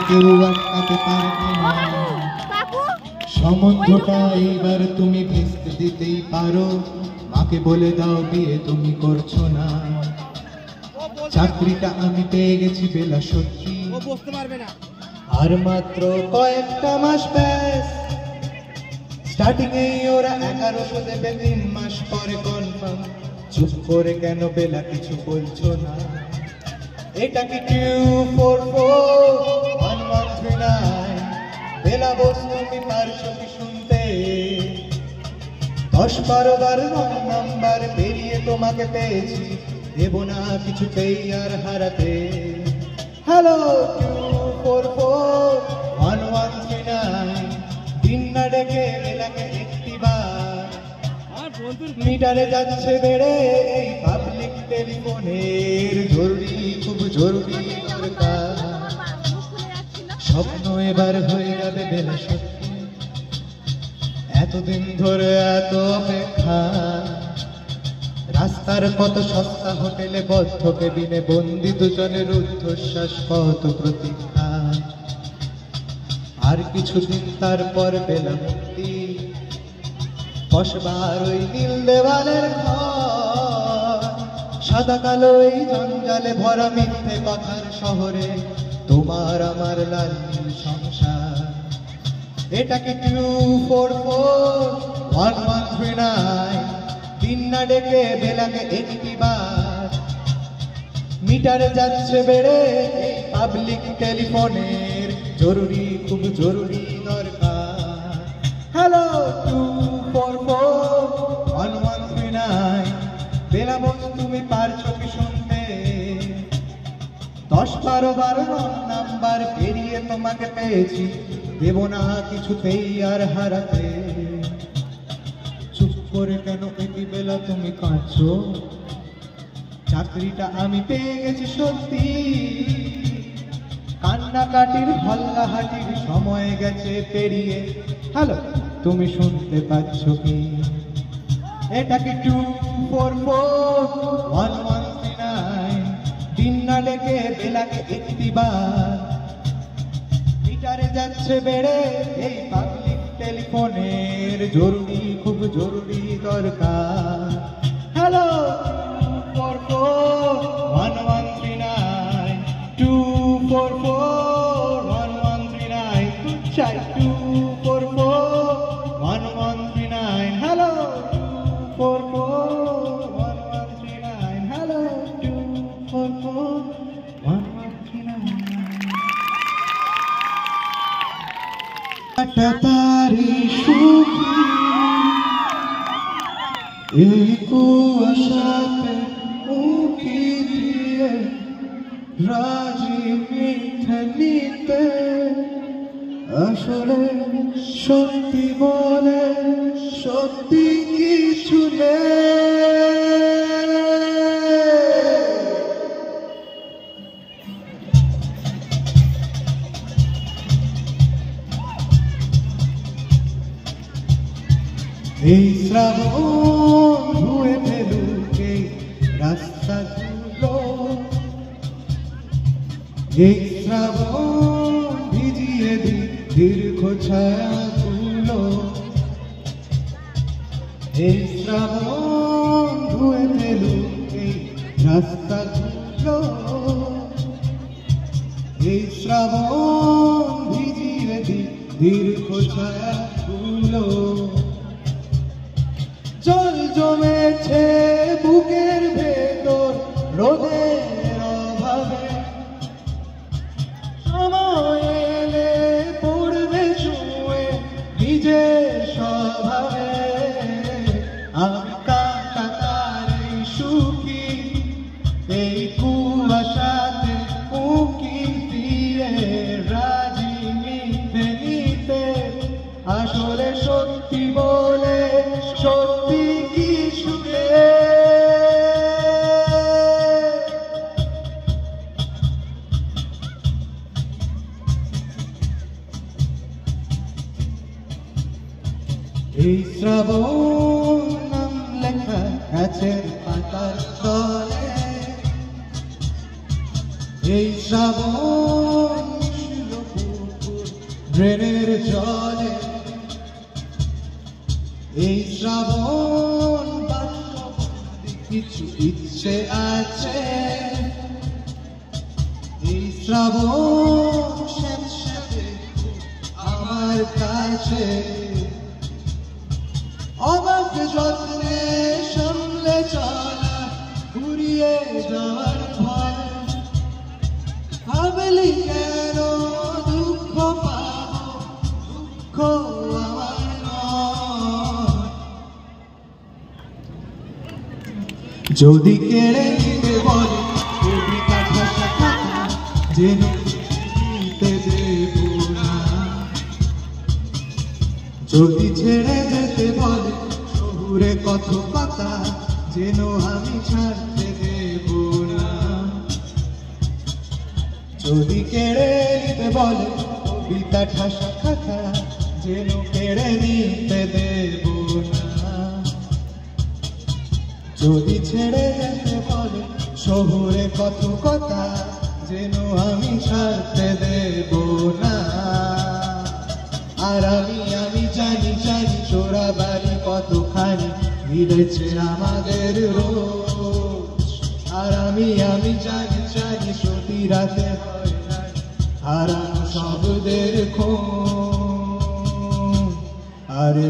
কেউ আটকাতে পারবে না। সম্বন্ধটা এইবার তুমি ভেস্তে দিতেই পারো, মাকে বলে দাও বিয়ে তুমি করছো না। চাকরিটা আমি পেয়ে গেছি বেলা সত্যি, আর মাত্র কয়েকটা মাস ব্যাস। স্টার্টিং এই ওরা 1100 দেবে, 3 মাস পরে কনফার্ম। চুপ করে কেন বেলা কিছু বলছো না? এটা কি 2441139? বেলা বস তুমি পারছো কি শুনতে? 10-12 বার রং নাম্বার পেরিয়ে তোমাকে পেয়েছি, দেব না কিছুতেই আর হারাতে। হ্যালো 2441139, দিন না ডেকে বেলাকে একটিবার। মিটারে যাচ্ছে বেড়ে এই পাবলিক টেলিফোনের, জরুরি খুব জরুরি দরকার। স্বপ্ন এবার হয়ে যাবে বেলা সত্যি, এতদিন ধরে এত অপেক্ষা। রাস্তার কত সস্তা হোটেলে বদ্ধ কেবিনে বন্দি দুজনের রুদ্ধশ্বাস, কত প্রতীক্ষা। আর কিছুদিন তারপর বেলা মুক্তি, বসবার ওই নীল দেওয়ালের ঘর। সাদা কালো এই জঞ্জালে ভরা মিথ্যে কথার শহরে তোমার আমার লাল নীল সংসার। এটা কি 2441139? দিন না ডেকে বেলাকে একটিবার। মিটারে যাচ্ছে বেড়ে এই পাবলিক টেলিফোনের, জরুরি খুব জরুরি দরকার। হ্যালো 2441139, বেলা বস তুমি পারছো কি শুনতে? 10-12 বার রং নাম্বার পেরিয়ে তোমাকে পেয়েছি, দেব না কিছুতেই আর হারাতে। চুপ করে কেন একই বেলা তুমি কাঁদছো? চাকরিটা আমি পেয়ে গেছি সত্যি, কান্নাকাটির হল্লাহাটির সময় গেছে পেরিয়ে। হ্যালো তুমি শুনতে পাচ্ছ কি? এটা কি 2441139? দিন না ডেকে বেলাকে একটিবার। মিটারে যাচ্ছে বেড়ে এই পাবলিক টেলিফোনের, জরুরি খুব জরুরি দরকার। হ্যালো 2441139, 2441139, চাই 2441139। Hello 2441139, hello 2441139। তারি সুখী এই কুয়াশাতে উঁকি দিয়ে, রাজি মিথ্যে নিতে। আসলে সত্যি বলে সত্যি কিছু নেই। এই শ্রাবণ ধুয়ে ফেলুক এই রাস্তাগুলো, এই শ্রাবণ ভিজিয়ে দিক দীর্ঘ ছায়াগুলো। এই শ্রাবণ ধুয়ে ফেলুক এই রাস্তাগুলো, এই শ্রাবণ ভিজিয়ে দিক দীর্ঘ ছায়াগুলো। জল জমেছে বুকের ভেতর রোদের অভাবে, সময় এলে পড়বে ছুঁয়ে নিজের স্বভাবে। আমি কাঁটাতার এই সুখী এই কুয়াশাতে উঁকি দিয়ে, রাজি মিথ্যে নিতে। আসলে সত্যি বলে সত্যি কিছু এই শ্রাবণ নাম লেখা গাছের পাতার তলে, এই শ্রাবণ ড্রেনের জলে এই শ্রাবণ বাষ্পবন্দি কিছু ইচ্ছে আছে, এই শ্রাবণ স্যাঁতস্যাঁতে আমার কাছে অবাক যত্নে সামলে চলা ঘুরিয়ে যাওয়ার ভয়, ভাবলি কেন দুঃখ পাবো, দুঃখ আমার নয়। যদি কেড়ে নিতে বলে কবিতা ভাষা কথা, জেনে নিতে দেব না। যদি ছেড়ে যেতে বলে শহুরে কথকতা, যেন আমি ছাড়তে দেব না। যদি কেড়ে নিতে বলে কবিতা ঠাসা খাতা, যেন কেড়ে নিতে দেব না। যদি ছেড়ে যেতে বলে শহুরে কথকতা, যেন আমি ছাড়তে দেব না। আর আমি জানি চোরাবাড়ি কতখানি ভিড়েছে আমাদের রোজ। আর আমি জানি সত্যি রাতে হয় না হারানো শব্দের খোঁজ। আরে